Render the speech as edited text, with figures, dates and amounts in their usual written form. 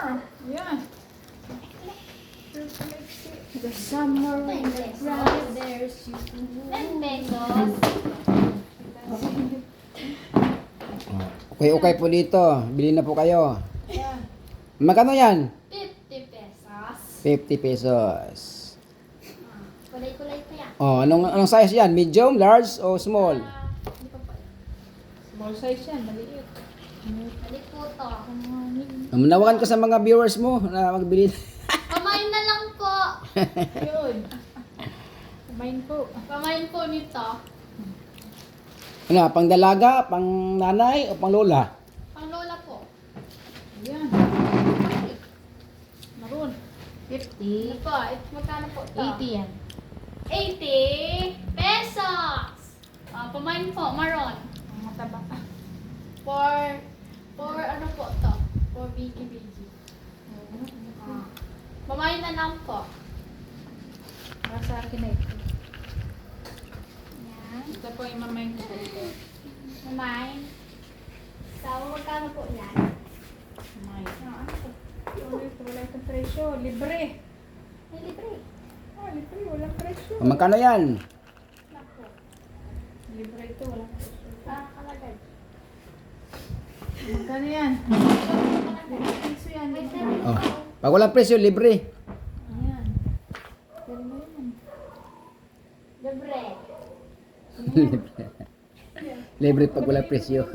more. Yan. The summer when the grass there's you. 10 pesos. Okay po dito. Bili na po kayo. Yan. Magkano yan? 50 pesos. 50 pesos. Kulay-kulay pa yan. Oh, anong size yan? Medium, large, o small? Hindi pa pala. Small size yan, maliit. Balik po to. Manawagan ka sa mga viewers mo na magbili. Pamain na lang po. Yun. Kumain po. Pamain po nito. Ano, pang dalaga, pang nanay, o pang lola? Pang lola po. Yan. Maroon. 50. Ano po? Magkano po to? 80 yan. 80 pesos. Pamain po, maron. Ang mataba. For ano po to? For bigi-bigi. Pamain na lang po. Para sa akin na ito. Yan. Ito po yung mamay ko. Pamain. So, magkano po yan? Mamay. Ano po? Wala itong presyo. Libre. May libre. Libre. Walang presyo. O, magkano yan? Naku. Libre ito. Walang presyo. Kalagad. Magkano yan? Libre presyo yan. May Libre. termo Oh. po. Pag walang presyo, libre. Ayan. Pero na yan. Libre. Libre pag walang presyo.